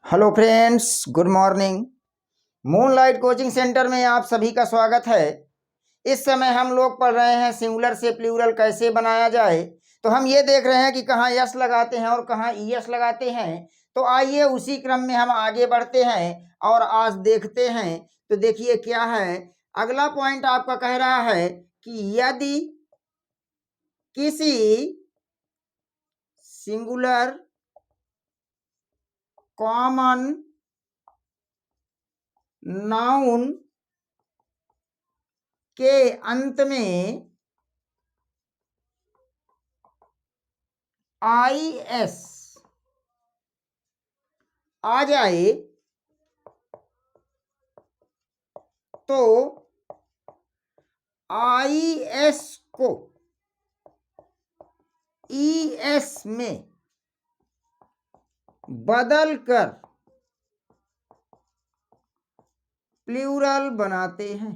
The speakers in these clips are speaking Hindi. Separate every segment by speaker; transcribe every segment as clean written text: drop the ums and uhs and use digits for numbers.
Speaker 1: Hello friends, good morning. Moonlight coaching centre में आप सभी का स्वागत है। इस समय हम लोग पढ़ रहे हैं सिंगुलर से प्लूरल कैसे बनाया जाए। तो हम ये देख रहे हैं कि कहाँ यस लगाते हैं और कहाँ ईएस लगाते हैं। तो आइए उसी क्रम में हम आगे बढ़ते हैं और आज देखते हैं। तो देखिए क्या है, अगला पॉइंट आपका कह रहा है कि यदि किसी सिंगुलर कॉमन नाउन के अंत में IS आ जाए तो IS को ES में बदल कर प्लूरल बनाते हैं।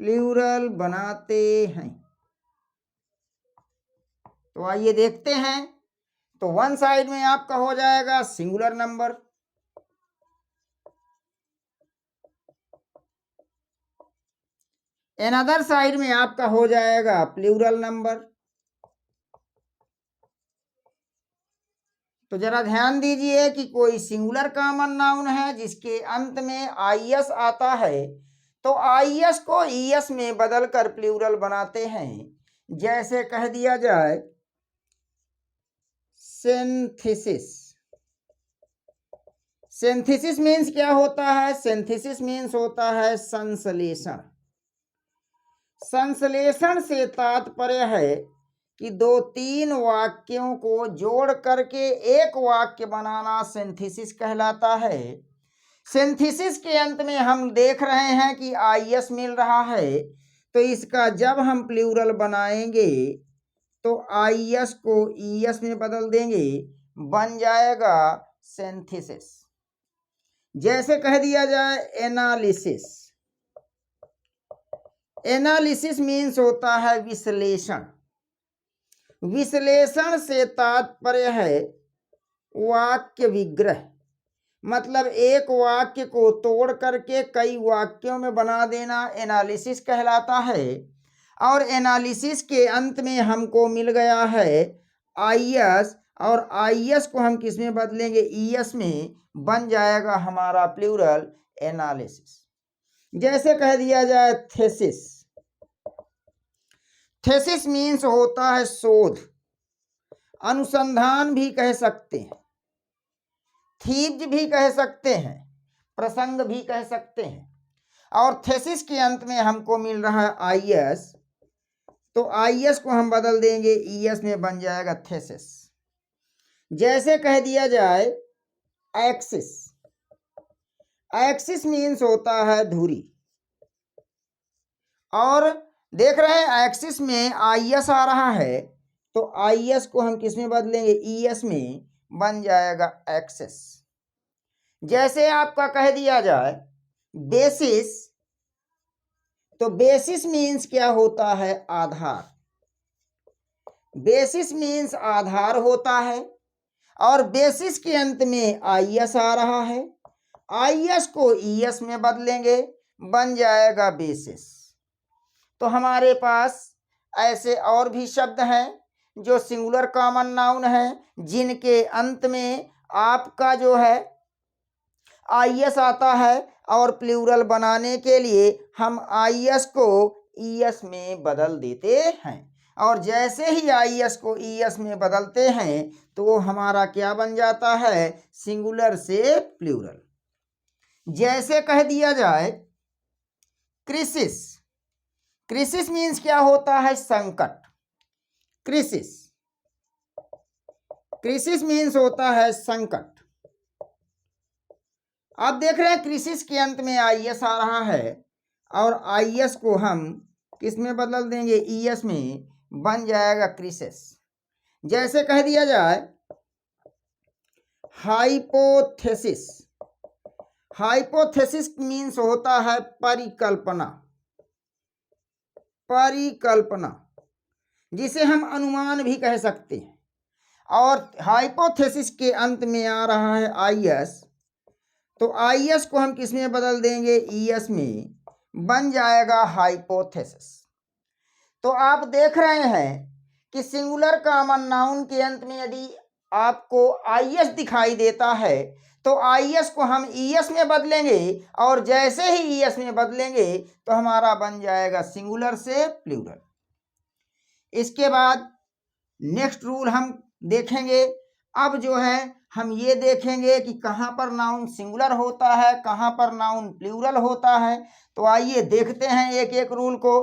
Speaker 1: प्लूरल बनाते हैं। तो आइए देखते हैं। तो वन साइड में आपका हो जाएगा सिंगुलर नंबर, अनदर साइड में आपका हो जाएगा प्लूरल नंबर। तो जरा ध्यान दीजिए कि कोई सिंगुलर कॉमन नाउन है जिसके अंत में IS आता है तो IS को ES में बदलकर प्लूरल बनाते हैं। जैसे कह दिया जाए सिंथेसिस। सिंथेसिस मीन्स क्या होता है? सिंथेसिस मीन्स होता है संश्लेषण। संश्लेषण से तात्पर्य है कि दो तीन वाक्यों को जोड़ करके एक वाक्य बनाना सिंथेसिस कहलाता है। सिंथेसिस के अंत में हम देख रहे हैं कि IS मिल रहा है तो इसका जब हम प्लूरल बनाएंगे तो IS को ES में बदल देंगे, बन जाएगा सिंथेसिस। जैसे कह दिया जाए एनालिसिस। एनालिसिस मीन्स होता है विश्लेषण। विश्लेषण से तात्पर्य है वाक्य विग्रह, मतलब एक वाक्य को तोड़ करके कई वाक्यों में बना देना एनालिसिस कहलाता है। और एनालिसिस के अंत में हमको मिल गया है IS और IS को हम किस में बदलेंगे? ES में, बन जाएगा हमारा प्लूरल एनालिसिस। जैसे कह दिया जाए थेसिस। थेसिस मीन्स होता है शोध, अनुसंधान भी कह सकते हैं, थीज भी कह सकते हैं, प्रसंग भी कह सकते हैं। और थेसिस के अंत में हमको मिल रहा है IS तो IS को हम बदल देंगे ES में, बन जाएगा थेसिस। जैसे कह दिया जाए एक्सिस। एक्सिस मीन्स होता है धुरी। और देख रहे हैं एक्सिस में IS आ रहा है तो IS को हम किस में बदलेंगे? ES में, बन जाएगा एक्सिस। जैसे आपका कह दिया जाए बेसिस। तो बेसिस मीन्स क्या होता है? आधार। बेसिस मीन्स आधार होता है और बेसिस के अंत में IS आ रहा है, IS को ES में बदलेंगे, बन जाएगा बेसिस। तो हमारे पास ऐसे और भी शब्द हैं जो सिंगुलर कॉमन नाउन हैं जिनके अंत में आपका जो है IS आता है और प्लूरल बनाने के लिए हम IS को ES में बदल देते हैं। और जैसे ही IS को ES में बदलते हैं तो वो हमारा क्या बन जाता है? सिंगुलर से प्लूरल। जैसे कह दिया जाए क्रिसिस। क्रिसिस मीन्स क्या होता है? संकट। क्रिसिस। क्रिसिस मीन्स होता है संकट। आप देख रहे हैं क्रिसिस के अंत में IS आ रहा है और IS को हम किस में बदल देंगे? ES में, बन जाएगा क्रिसिस। जैसे कह दिया जाए हाइपोथेसिस। हाइपोथेसिस मीन्स होता है परिकल्पना। परिकल्पना जिसे हम अनुमान भी कह सकते हैं। और हाइपोथेसिस के अंत में आ रहा है आई एस, तो आई एस को हम किस में बदल देंगे, ई एस में, बन जाएगा हाइपोथेसिस। तो आप देख रहे हैं कि सिंगुलर कॉमन नाउन के अंत में यदि आपको आई एस दिखाई देता है तो आई एस को हम ई एस में बदलेंगे, और जैसे ही ई एस में बदलेंगे तो हमारा बन जाएगा सिंगुलर से प्लूरल। इसके बाद नेक्स्ट रूल हम देखेंगे। अब जो है हम ये देखेंगे कि कहाँ पर नाउन सिंगुलर होता है, कहाँ पर नाउन प्लूरल होता है। तो आइए देखते हैं एक एक रूल को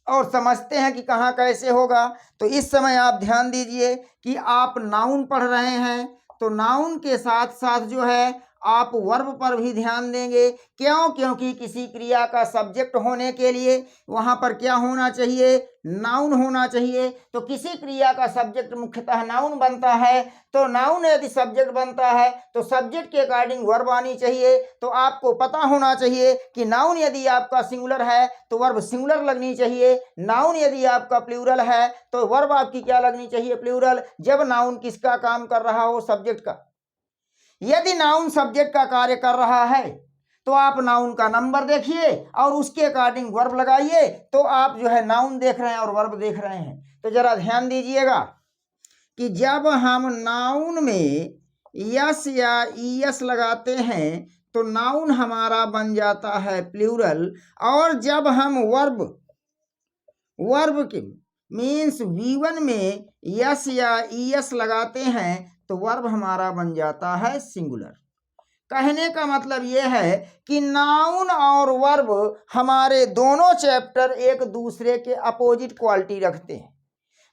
Speaker 1: और समझते हैं कि कहाँ कैसे होगा। तो इस समय आप ध्यान दीजिए कि आप नाउन पढ़ रहे हैं, तो नाउन के साथ साथ जो है आप वर्ब पर भी ध्यान देंगे। क्यों? क्योंकि किसी क्रिया का सब्जेक्ट होने के लिए वहाँ पर क्या होना चाहिए, नाउन होना चाहिए। तो किसी क्रिया का सब्जेक्ट मुख्यतः नाउन बनता है, तो नाउन यदि सब्जेक्ट बनता है तो सब्जेक्ट के अकॉर्डिंग वर्ब आनी चाहिए। तो आपको पता होना चाहिए कि नाउन यदि आपका सिंगुलर है तो वर्ब सिंगुलर लगनी चाहिए, नाउन यदि आपका प्लूरल है तो वर्ब आपकी क्या लगनी चाहिए, प्लूरल। जब नाउन किसका काम कर रहा हो, सब्जेक्ट का। यदि नाउन सब्जेक्ट का कार्य कर रहा है तो आप नाउन का नंबर देखिए और उसके अकॉर्डिंग वर्ब लगाइए, तो आप जो है नाउन देख रहे हैं और वर्ब देख रहे हैं। तो जरा ध्यान दीजिएगा कि जब हम नाउन में यस या ईएस लगाते हैं तो नाउन हमारा बन जाता है प्लूरल, और जब हम वर्ब के मीन्स V1 में यस या ईएस लगाते हैं तो वर्ब हमारा बन जाता है सिंगुलर। कहने का मतलब यह है कि नाउन और वर्ब हमारे दोनों चैप्टर एक दूसरे के अपोजिट क्वालिटी रखते हैं।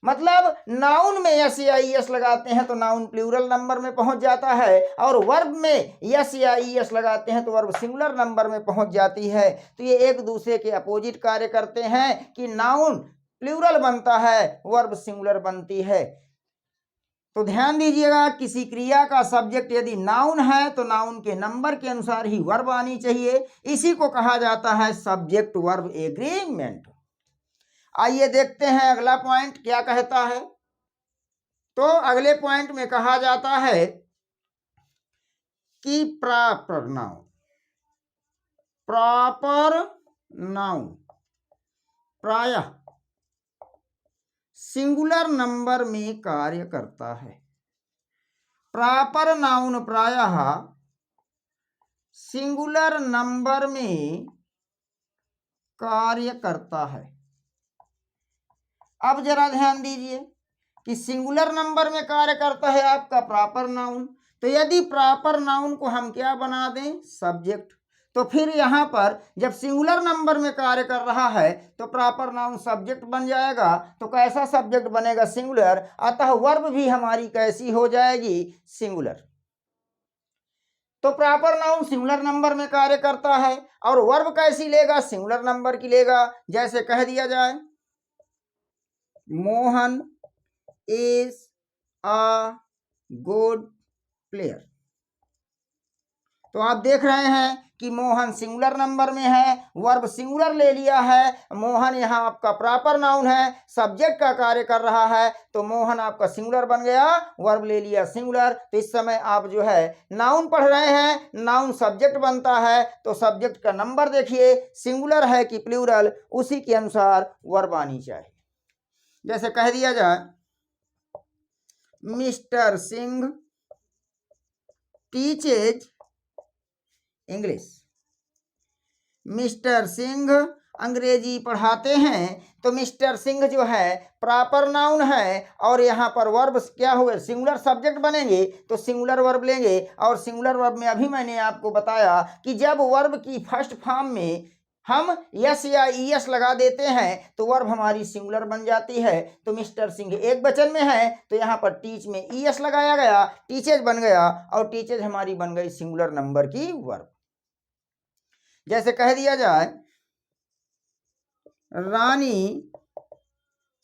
Speaker 1: मतलब नाउन में यस या ईएस लगाते हैं तो नाउन प्लूरल नंबर में पहुंच जाता है, और वर्ब में यस या ईएस लगाते हैं तो वर्ब सिंगुलर नंबर में पहुंच जाती है। तो ये एक दूसरे के अपोजिट कार्य करते हैं कि नाउन प्लूरल बनता है, वर्ब सिंगुलर बनती है। तो ध्यान दीजिएगा, किसी क्रिया का सब्जेक्ट यदि नाउन है तो नाउन के नंबर के अनुसार ही वर्ब आनी चाहिए। इसी को कहा जाता है सब्जेक्ट वर्ब एग्रीमेंट। आइए देखते हैं अगला पॉइंट क्या कहता है। तो अगले पॉइंट में कहा जाता है कि प्रॉपर नाउन प्रायः सिंगुलर नंबर में कार्य करता है। प्रॉपर नाउन प्रायः सिंगुलर नंबर में कार्य करता है। अब जरा ध्यान दीजिए कि सिंगुलर नंबर में कार्य करता है आपका प्रॉपर नाउन। तो यदि प्रॉपर नाउन को हम क्या बना दें, सब्जेक्ट, तो फिर यहाँ पर जब सिंगुलर नंबर में कार्य कर रहा है तो प्रॉपर नाउन सब्जेक्ट बन जाएगा। तो कैसा सब्जेक्ट बनेगा, सिंगुलर। अतः वर्ब भी हमारी कैसी हो जाएगी, सिंगुलर। तो प्रॉपर नाउन सिंगुलर नंबर में कार्य करता है और वर्ब कैसी लेगा, सिंगुलर नंबर की लेगा। जैसे कह दिया जाए Mohan is a good player. तो आप देख रहे हैं कि मोहन सिंगुलर नंबर में है, वर्ब सिंगुलर ले लिया है। मोहन यहाँ आपका प्रॉपर नाउन है, सब्जेक्ट का कार्य कर रहा है, तो मोहन आपका सिंगुलर बन गया, वर्ब ले लिया सिंगुलर। तो इस समय आप जो है नाउन पढ़ रहे हैं, नाउन सब्जेक्ट बनता है तो सब्जेक्ट का नंबर देखिए सिंगुलर है कि प्लूरल, उसी के अनुसार वर्ब आनी चाहिए। जैसे कह दिया जाए mister Singh teaches English. Mister Singh अंग्रेजी पढ़ाते हैं। तो मिस्टर सिंह जो है प्रॉपर नाउन है और यहाँ पर वर्ब क्या होगा, सिंगुलर सब्जेक्ट बनेंगे तो सिंगुलर वर्ब लेंगे। और सिंगुलर वर्ब में अभी मैंने आपको बताया कि जब वर्ब की फर्स्ट फॉर्म में हम यस या ईएस लगा देते हैं तो वर्ब हमारी सिंगुलर बन जाती है। तो मिस्टर सिंह एक वचन में है तो यहाँ पर टीच में ईएस लगाया गया, टीचेज बन गया, और टीचेज हमारी बन गई सिंगुलर नंबर की वर्ब। जैसे कह दिया जाए Rani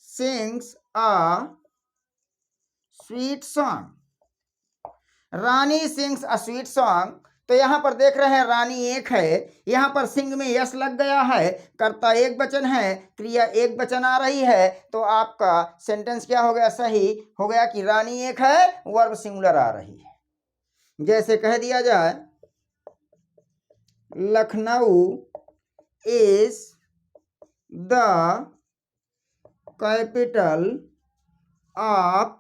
Speaker 1: sings a sweet song. Rani sings a sweet song, तो यहाँ पर देख रहे हैं रानी एक है, यहाँ पर सिंह में यश लग गया है, कर्ता एक वचन है, क्रिया एक वचन आ रही है, तो आपका सेंटेंस क्या हो गया, सही हो गया कि रानी एक है, वर्ब सिंगुलर आ रही है। जैसे कह दिया जाए Lucknow is the capital of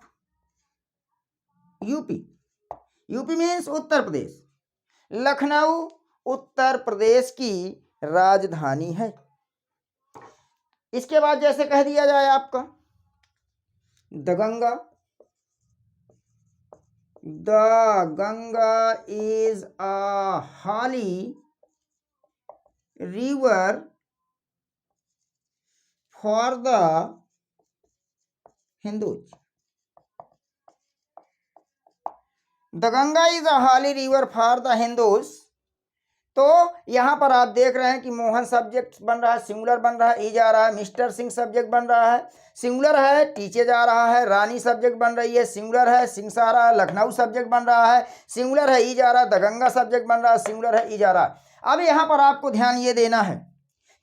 Speaker 1: UP. UP means Uttar Pradesh. Lucknow Uttar Pradesh की राजधानी है। इसके बाद जैसे कह दिया जाए आपका the Ganga is a holy river for the Hindus. The Ganga is a holy river for the Hindus. तो यहां पर आप देख रहे हैं कि मोहन सब्जेक्ट बन रहा है, सिंगुलर बन रहा है, ई जा रहा है, मिस्टर सिंह सब्जेक्ट बन रहा है, सिंगुलर है, टीचे जा रहा है, रानी सब्जेक्ट बन रही है, सिंगुलर है, सिंह सा रहा है, लखनऊ सब्जेक्ट बन रहा है, सिंगुलर है, ई जा रहा है, द गंगा सब्जेक्ट बन रहा है, सिंगुलर है, ई जा रहा है। अब यहां पर आपको ध्यान ये देना है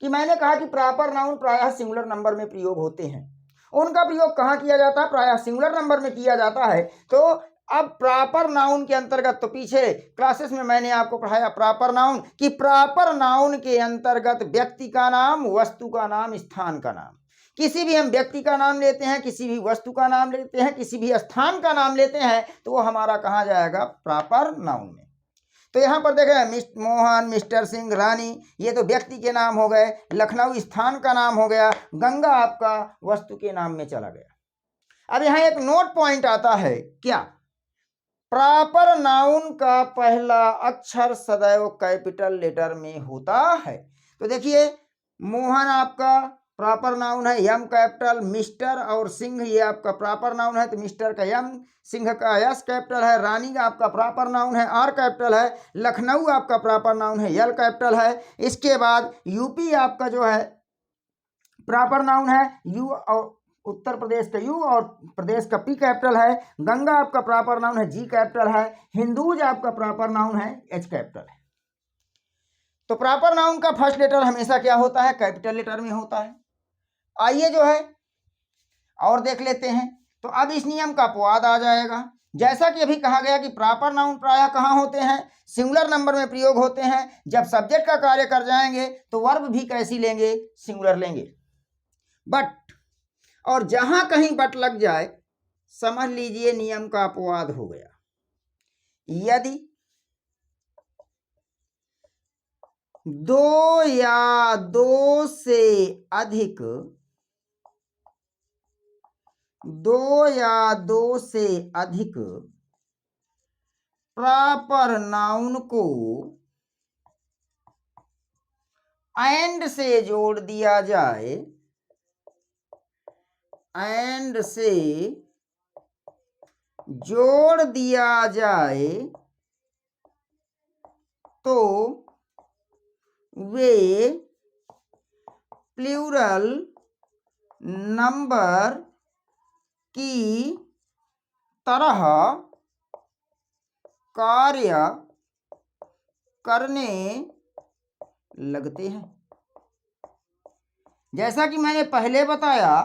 Speaker 1: कि मैंने कहा कि प्रॉपर नाउन प्रायः सिंगुलर नंबर में प्रयोग होते हैं। उनका प्रयोग कहाँ किया जाता है, प्रायः सिंगुलर नंबर में किया जाता है। तो अब प्रॉपर नाउन के अंतर्गत, तो पीछे क्लासेस में मैंने आपको पढ़ाया प्रॉपर नाउन कि प्रॉपर नाउन के अंतर्गत व्यक्ति का नाम, वस्तु का नाम, स्थान का नाम, किसी भी हम व्यक्ति का नाम लेते हैं, किसी भी वस्तु का नाम लेते हैं, किसी भी स्थान का नाम लेते हैं, तो वो हमारा कहाँ जाएगा, प्रॉपर नाउन में। तो यहाँ पर देखें मोहन, मिस्टर सिंह, रानी, ये तो व्यक्ति के नाम हो गए, लखनऊ स्थान का नाम हो गया, गंगा आपका वस्तु के नाम में चला गया। अब यहाँ एक नोट पॉइंट आता है, क्या, प्रॉपर नाउन का पहला अक्षर सदैव कैपिटल लेटर में होता है। तो देखिए मोहन आपका प्रॉपर नाउन है, यम कैपिटल, मिस्टर और सिंह ये आपका प्रॉपर नाउन है, तो मिस्टर का यम, सिंह का यस कैपिटल है, रानी का आपका प्रॉपर नाउन है, आर कैपिटल है, लखनऊ आपका प्रॉपर नाउन है, यल कैपिटल है। इसके बाद यूपी आपका जो है प्रॉपर नाउन है, यू और उत्तर प्रदेश का यू और प्रदेश का पी कैपिटल है, गंगा आपका प्रॉपर नाउन है, जी कैपिटल है, हिंदूज आपका प्रॉपर नाउन है, एच कैपिटल है। तो प्रॉपर नाउन का फर्स्ट लेटर हमेशा क्या होता है, कैपिटल लेटर में होता है। आइए जो है और देख लेते हैं। तो अब इस नियम का अपवाद आ जाएगा। जैसा कि अभी कहा गया कि प्रॉपर नाउन प्रायः कहाँ होते हैं, सिंगुलर नंबर में प्रयोग होते हैं। जब सब्जेक्ट का कार्य कर जाएंगे तो वर्ब भी कैसी लेंगे, सिंगुलर लेंगे। बट, और जहां कहीं बट लग जाए समझ लीजिए नियम का अपवाद हो गया। यदि दो या दो से अधिक, दो या दो से अधिक प्रॉपर नाउन को एंड से जोड़ दिया जाए, एंड से जोड़ दिया जाए, तो वे प्लूरल नंबर की तरह कार्य करने लगते हैं। जैसा कि मैंने पहले बताया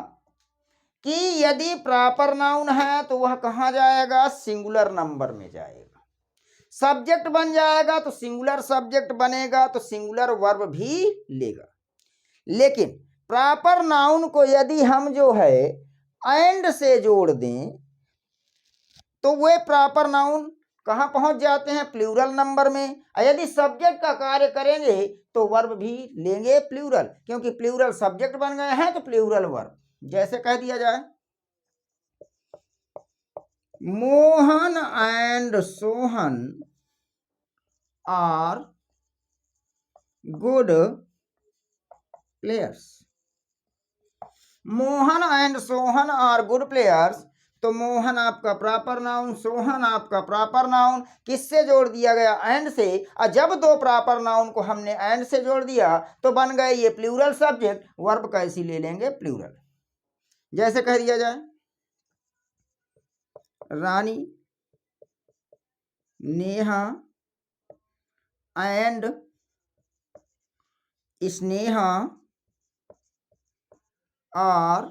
Speaker 1: कि यदि प्रॉपर नाउन है तो वह कहाँ जाएगा, सिंगुलर नंबर में जाएगा। सब्जेक्ट बन जाएगा तो सिंगुलर सब्जेक्ट बनेगा, तो सिंगुलर वर्ब भी लेगा। लेकिन प्रॉपर नाउन को यदि हम जो है एंड से जोड़ दें तो वे प्रॉपर नाउन कहाँ पहुंच जाते हैं, प्लूरल नंबर में। यदि सब्जेक्ट का कार्य करेंगे तो वर्ब भी लेंगे प्लूरल, क्योंकि प्लूरल सब्जेक्ट बन गए हैं तो प्लूरल वर्ब। जैसे कह दिया जाए Mohan and Sohan are good players. Mohan and Sohan are good players. तो मोहन आपका प्रॉपर नाउन, सोहन आपका प्रॉपर नाउन, किससे जोड़ दिया गया, एंड से। और जब दो प्रॉपर नाउन को हमने एंड से जोड़ दिया तो बन गए ये प्लूरल सब्जेक्ट, वर्ब कैसी ले लेंगे, प्लूरल। जैसे कह दिया जाए Rani, Neha, and Sneha are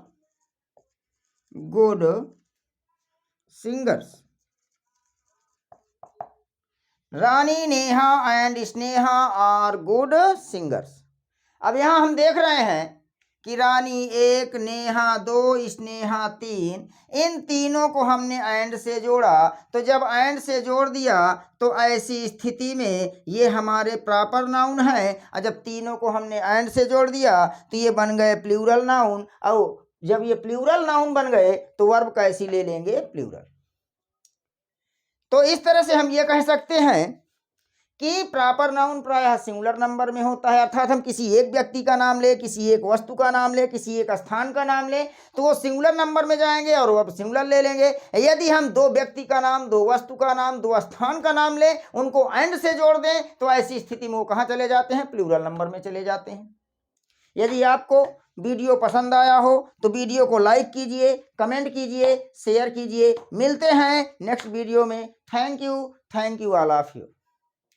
Speaker 1: good singers. Rani, Neha and Sneha are good singers. अब यहाँ हम देख रहे हैं कि रानी 1, नेहा 2, स्नेहा 3, इन तीनों को हमने एंड से जोड़ा। तो जब एंड से जोड़ दिया तो ऐसी स्थिति में ये हमारे प्रॉपर नाउन है, और जब तीनों को हमने एंड से जोड़ दिया तो ये बन गए प्लूरल नाउन। और जब ये प्लूरल नाउन बन गए तो वर्ब कैसी ले लेंगे? प्लूरल। तो इस तरह से हम ये कह सकते हैं कि प्रॉपर नाउन प्रायः सिंगुलर नंबर में होता है, अर्थात हम किसी एक व्यक्ति का नाम ले, किसी एक वस्तु का नाम ले, किसी एक स्थान का नाम ले तो वो सिंगुलर नंबर में जाएंगे और वो सिंगुलर ले लेंगे। यदि हम दो व्यक्ति का नाम, दो वस्तु का नाम, दो स्थान का नाम ले, उनको एंड से जोड़ दें तो ऐसी स्थिति में वो कहाँ चले जाते हैं? प्लूरल नंबर में चले जाते हैं। यदि आपको वीडियो पसंद आया हो तो वीडियो को लाइक कीजिए, कमेंट कीजिए, शेयर कीजिए। मिलते हैं नेक्स्ट वीडियो में। Thank you all of you.